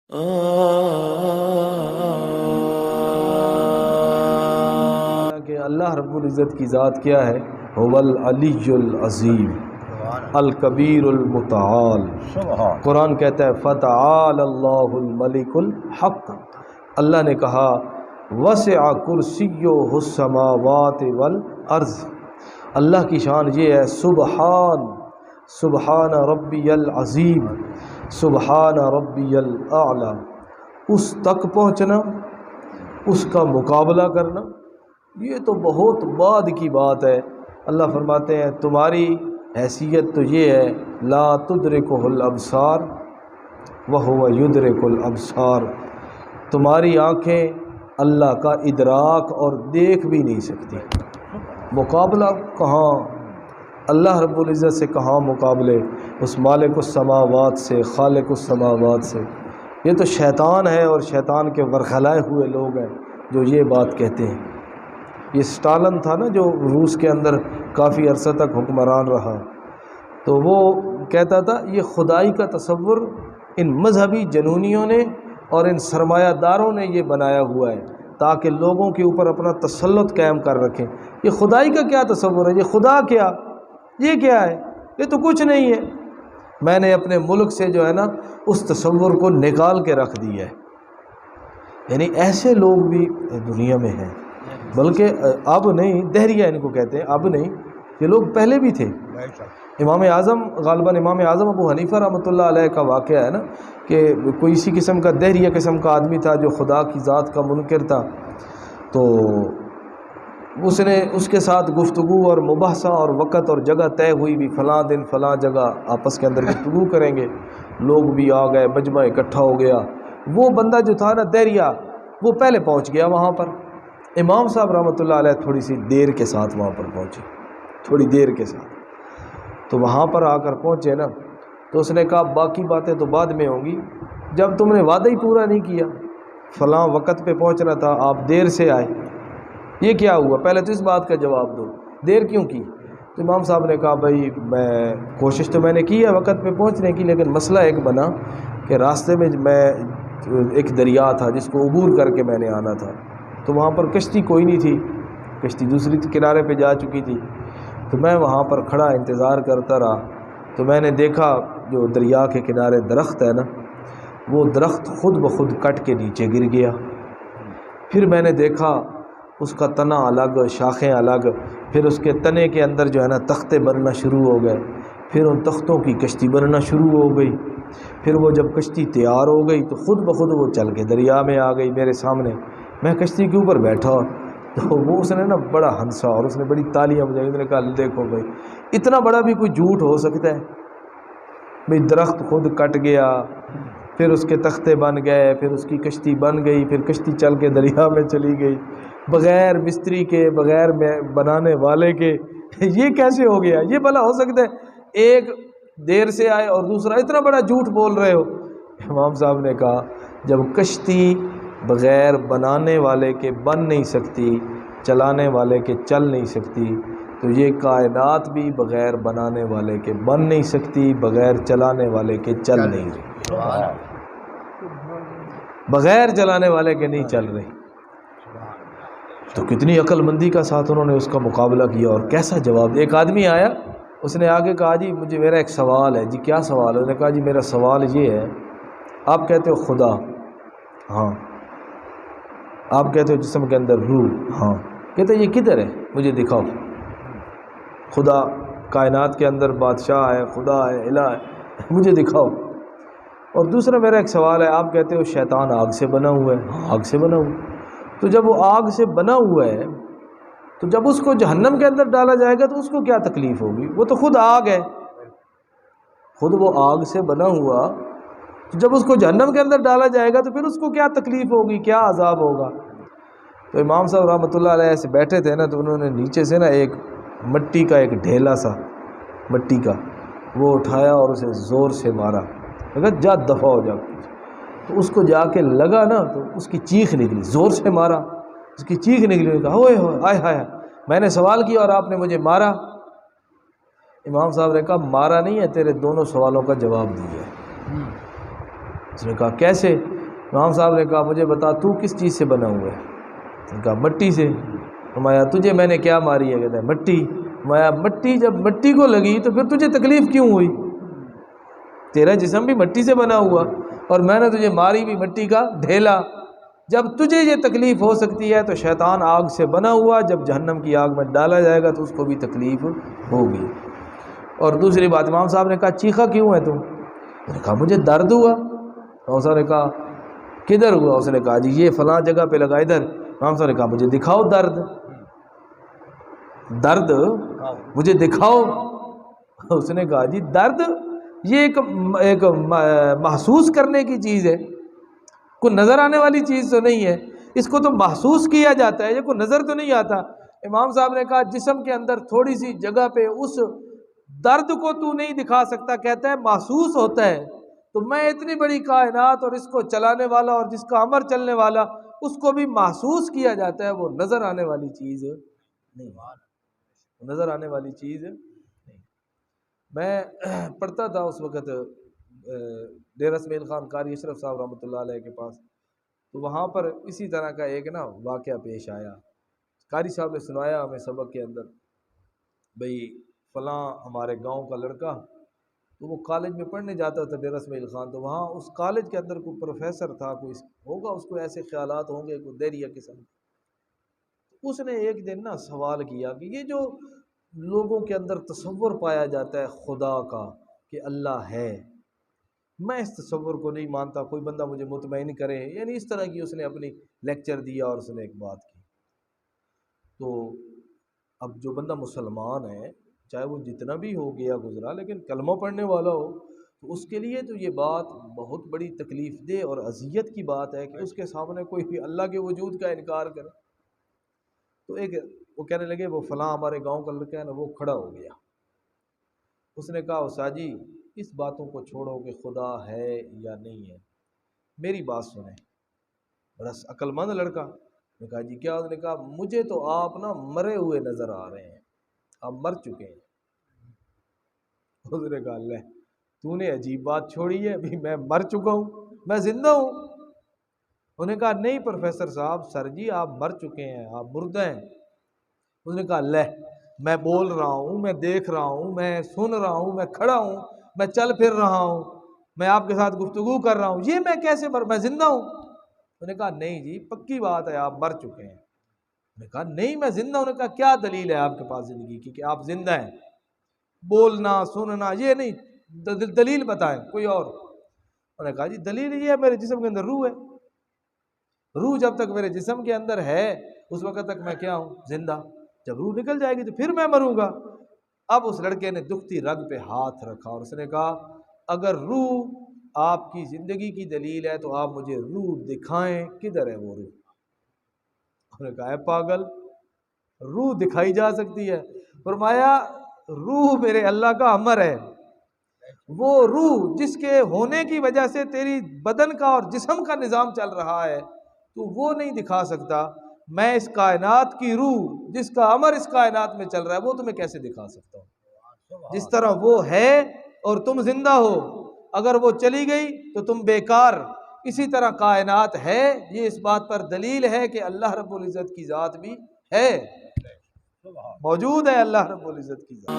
کہ اللہ رب العزت کی ذات کیا ہے؟ هو العلی العظیم الکبیر المتعال۔ قرآن کہتا ہے فتعال اللہ الملک الحق۔ اللہ نے کہا وسع کرسیہ السماوات والارض۔ اللہ کی شان یہ ہے سبحان ربی العظیم، سبحان ربی الاعلی۔ اس تک پہنچنا، اس کا مقابلہ کرنا، یہ تو بہت بعد کی بات ہے۔ اللہ فرماتے ہیں تمہاری حیثیت تو یہ ہے لا تدرکہ الابصار وہو یدرک الابصار، تمہاری آنکھیں اللہ کا ادراک اور دیکھ بھی نہیں سکتی۔ مقابلہ کہاں؟ اللہ رب العزت سے کہاں مقابلے؟ اس مالک السماوات سے، خالق السماوات سے۔ یہ تو شیطان ہے اور شیطان کے ورخلائے ہوئے لوگ ہیں جو یہ بات کہتے ہیں۔ یہ اسٹالن تھا نا جو روس کے اندر کافی عرصہ تک حکمران رہا، تو وہ کہتا تھا یہ خدائی کا تصور ان مذہبی جنونیوں نے اور ان سرمایہ داروں نے یہ بنایا ہوا ہے تاکہ لوگوں کے اوپر اپنا تسلط قائم کر رکھیں۔ یہ خدائی کا کیا تصور ہے؟ یہ خدا کیا؟ یہ کیا ہے؟ یہ تو کچھ نہیں ہے۔ میں نے اپنے ملک سے جو ہے نا اس تصور کو نکال کے رکھ دیا ہے۔ یعنی ایسے لوگ بھی دنیا میں ہیں، بلکہ اب نہیں، دہریہ ان کو کہتے ہیں، اب نہیں، یہ لوگ پہلے بھی تھے۔ امام اعظم، غالباً امام اعظم ابو حنیفہ رحمۃ اللہ علیہ کا واقعہ ہے نا کہ کوئی اسی قسم کا دہریہ قسم کا آدمی تھا جو خدا کی ذات کا منکر تھا، تو اس نے اس کے ساتھ گفتگو اور مباحثہ اور وقت اور جگہ طے ہوئی بھی، فلاں دن فلاں جگہ آپس کے اندر گفتگو کریں گے۔ لوگ بھی آ گئے، مجمع اکٹھا ہو گیا۔ وہ بندہ جو تھا نا دہریہ، وہ پہلے پہنچ گیا وہاں پر۔ امام صاحب رحمۃ اللہ علیہ تھوڑی سی دیر کے ساتھ وہاں پر پہنچے، تھوڑی دیر کے ساتھ۔ تو وہاں پر آ کر پہنچے نا تو اس نے کہا باقی باتیں تو بعد میں ہوں گی، جب تم نے وعدہ ہی پورا نہیں کیا، فلاں وقت پہ پہنچنا تھا، آپ دیر سے آئے، یہ کیا ہوا؟ پہلے تو اس بات کا جواب دو، دیر کیوں کی؟ تو امام صاحب نے کہا بھائی میں کوشش تو میں نے کی ہے وقت پہ پہنچنے کی، لیکن مسئلہ ایک بنا کہ راستے میں میں ایک دریا تھا جس کو عبور کر کے میں نے آنا تھا، تو وہاں پر کشتی کوئی نہیں تھی، کشتی دوسری کنارے پہ جا چکی تھی، تو میں وہاں پر کھڑا انتظار کرتا رہا۔ تو میں نے دیکھا جو دریا کے کنارے درخت ہے نا، وہ درخت خود بخود کٹ کے نیچے گر گیا۔ پھر میں نے دیکھا اس کا تنا الگ، شاخیں الگ، پھر اس کے تنے کے اندر جو ہے نا تختے بننا شروع ہو گئے، پھر ان تختوں کی کشتی بننا شروع ہو گئی۔ پھر وہ جب کشتی تیار ہو گئی تو خود بخود وہ چل کے دریا میں آ گئی میرے سامنے۔ میں کشتی کے اوپر بیٹھا تو وہ اس نے نا بڑا ہنسا اور اس نے بڑی تالیاں بجائی۔ اس نے کہا دیکھو بھائی اتنا بڑا بھی کوئی جھوٹ ہو سکتا ہے؟ بھئی درخت خود کٹ گیا، پھر اس کے تختے بن گئے، پھر اس کی کشتی بن گئی، پھر کشتی چل کے دریا میں چلی گئی بغیر مستری کے، بغیر بنانے والے کے۔ یہ کیسے ہو گیا؟ یہ بھلا ہو سکتا ہے ایک دیر سے آئے اور دوسرا اتنا بڑا جھوٹ بول رہے ہو؟ امام صاحب نے کہا جب کشتی بغیر بنانے والے کے بن نہیں سکتی، چلانے والے کے چل نہیں سکتی، تو یہ کائنات بھی بغیر بنانے والے کے بن نہیں سکتی، بغیر چلانے والے کے چل نہیں رہی، بغیر چلانے والے کے نہیں چل رہی۔ تو کتنی عقل مندی کا ساتھ انہوں نے اس کا مقابلہ کیا اور کیسا جواب۔ ایک آدمی آیا، اس نے آگے کہا جی مجھے میرا ایک سوال ہے۔ جی کیا سوال ہے؟ اس نے کہا جی میرا سوال یہ ہے، آپ کہتے ہو خدا، ہاں، آپ کہتے ہو جسم کے اندر روح، ہاں، کہتے یہ کدھر ہے؟ مجھے دکھاؤ۔ خدا کائنات کے اندر بادشاہ ہے، خدا ہے، الہ ہے، مجھے دکھاؤ۔ اور دوسرا میرا ایک سوال ہے، آپ کہتے ہو شیطان آگ سے بنا ہوا ہے، ہاں آگ سے بنا ہوا ہے، تو جب وہ آگ سے بنا ہوا ہے تو جب اس کو جہنم کے اندر ڈالا جائے گا تو اس کو کیا تکلیف ہوگی؟ وہ تو خود آگ ہے، خود وہ آگ سے بنا ہوا، تو جب اس کو جہنم کے اندر ڈالا جائے گا تو پھر اس کو کیا تکلیف ہوگی، کیا عذاب ہوگا؟ تو امام صاحب رحمۃ اللہ علیہ ایسے بیٹھے تھے نا، تو انہوں نے نیچے سے نا ایک مٹی کا ایک ڈھیلا سا مٹی کا وہ اٹھایا اور اسے زور سے مارا، اگر جا دفع ہو جا، تو اس کو جا کے لگا نا تو اس کی چیخ نکلی، زور سے مارا، اس کی چیخ نکلی، کہا ہوئے ہوئے آئے ہائے، میں نے سوال کیا اور آپ نے مجھے مارا۔ امام صاحب نے کہا مارا نہیں ہے، تیرے دونوں سوالوں کا جواب دیا ہے۔ اس نے کہا کیسے؟ امام صاحب نے کہا مجھے بتا تو کس چیز سے بنا ہوا ہے؟ نے کہا مٹی سے۔ فرمایا تجھے میں نے کیا ماری ہے؟ کہتا ہے مٹی۔ فرمایا مٹی جب مٹی کو لگی تو پھر تجھے تکلیف کیوں ہوئی؟ تیرا جسم بھی مٹی سے بنا ہوا اور میں نے تجھے ماری بھی مٹی کا ڈھیلا۔ جب تجھے یہ تکلیف ہو سکتی ہے تو شیطان آگ سے بنا ہوا، جب جہنم کی آگ میں ڈالا جائے گا تو اس کو بھی تکلیف ہوگی۔ اور دوسری بات، امام صاحب نے کہا چیخا کیوں ہے تم؟ میں نے کہا مجھے درد ہوا۔ امام صاحب نے کہا کدھر ہوا؟ اس نے کہا جی یہ فلاں جگہ پہ لگا ادھر۔ امام صاحب نے کہا مجھے دکھاؤ درد مجھے دکھاؤ۔ اس نے کہا جی درد یہ ایک محسوس کرنے کی چیز ہے، کوئی نظر آنے والی چیز تو نہیں ہے، اس کو تو محسوس کیا جاتا ہے، یہ کوئی نظر تو نہیں آتا۔ امام صاحب نے کہا جسم کے اندر تھوڑی سی جگہ پہ اس درد کو تو نہیں دکھا سکتا، کہتا ہے محسوس ہوتا ہے، تو میں اتنی بڑی کائنات اور اس کو چلانے والا اور جس کا امر چلنے والا، اس کو بھی محسوس کیا جاتا ہے، وہ نظر آنے والی چیز نہیں، نظر آنے والی چیز نہیں۔ میں پڑھتا تھا اس وقت ڈیرہ اسماعیل خان قاری اشرف صاحب رحمۃ اللہ علیہ کے پاس، تو وہاں پر اسی طرح کا ایک واقعہ پیش آیا۔ قاری صاحب نے سنایا ہمیں سبق کے اندر، بھئی فلاں ہمارے گاؤں کا لڑکا، تو وہ کالج میں پڑھنے جاتا تھا ڈیرہ اسماعیل خان، تو وہاں اس کالج کے اندر کوئی پروفیسر تھا، کوئی ہوگا اس کو ایسے خیالات ہوں گے، کوئی دیریہ قسم۔ اس نے ایک دن سوال کیا کہ یہ جو لوگوں کے اندر تصور پایا جاتا ہے خدا کا کہ اللہ ہے، میں اس تصور کو نہیں مانتا، کوئی بندہ مجھے مطمئن کرے، یعنی اس طرح کی اس نے اپنی لیکچر دیا اور اس نے ایک بات کی۔ تو اب جو بندہ مسلمان ہے، چاہے وہ جتنا بھی ہو گیا گزرا، لیکن کلمہ پڑھنے والا ہو، تو اس کے لیے تو یہ بات بہت بڑی تکلیف دہ اور اذیت کی بات ہے کہ اس کے سامنے کوئی بھی اللہ کے وجود کا انکار کرے۔ تو وہ کہنے لگے وہ فلاں ہمارے گاؤں کا لڑکا ہے نا، وہ کھڑا ہو گیا۔ اس نے کہا استاد جی اس باتوں کو چھوڑو کہ خدا ہے یا نہیں ہے، میری بات سنیں۔ بڑا عقل مند لڑکا نے کہا جی کیا؟ اس نے کہا مجھے تو آپ مرے ہوئے نظر آ رہے ہیں، آپ مر چکے ہیں۔ اس نے کہا لے تو نے عجیب بات چھوڑی ہے، ابھی میں مر چکا ہوں، میں زندہ ہوں۔ انہوں نے کہا نہیں پروفیسر صاحب، سر جی آپ مر چکے ہیں، آپ مردہ ہیں۔ اس نے کہا لے میں بول رہا ہوں، میں دیکھ رہا ہوں، میں سن رہا ہوں، میں کھڑا ہوں، میں چل پھر رہا ہوں، میں آپ کے ساتھ گفتگو کر رہا ہوں، یہ میں کیسے میں زندہ ہوں؟ انہوں نے کہا نہیں جی پکی بات ہے آپ مر چکے ہیں۔ انہوں نے کہا نہیں میں زندہ ہوں۔ انہوں نے کہا کیا دلیل ہے آپ کے پاس زندگی کی کہ آپ زندہ ہیں؟ بولنا سننا یہ نہیں، دلیل بتائیں کوئی اور۔ انہوں نے کہا جی دلیل یہ ہے میرے جسم کے اندر روح ہے، روح جب تک میرے جسم کے اندر ہے اس وقت تک میں کیا ہوں؟ زندہ، جب روح نکل جائے گی تو پھر میں مروں گا۔ اب اس لڑکے نے دکھتی رگ پہ ہاتھ رکھا اور اس نے کہا اگر روح آپ کی زندگی کی دلیل ہے تو آپ مجھے روح دکھائیں، کدھر ہے وہ روح؟ انہوں نے کہا اے پاگل، روح دکھائی جا سکتی ہے؟ فرمایا روح میرے اللہ کا امر ہے، وہ روح جس کے ہونے کی وجہ سے تیری بدن کا اور جسم کا نظام چل رہا ہے تو وہ نہیں دکھا سکتا، میں اس کائنات کی روح جس کا امر اس کائنات میں چل رہا ہے وہ تمہیں کیسے دکھا سکتا ہوں؟ جس طرح وہ ہے اور تم زندہ ہو، اگر وہ چلی گئی تو تم بیکار، اسی طرح کائنات ہے، یہ اس بات پر دلیل ہے کہ اللہ رب العزت کی ذات بھی ہے، موجود ہے اللہ رب العزت کی ذات۔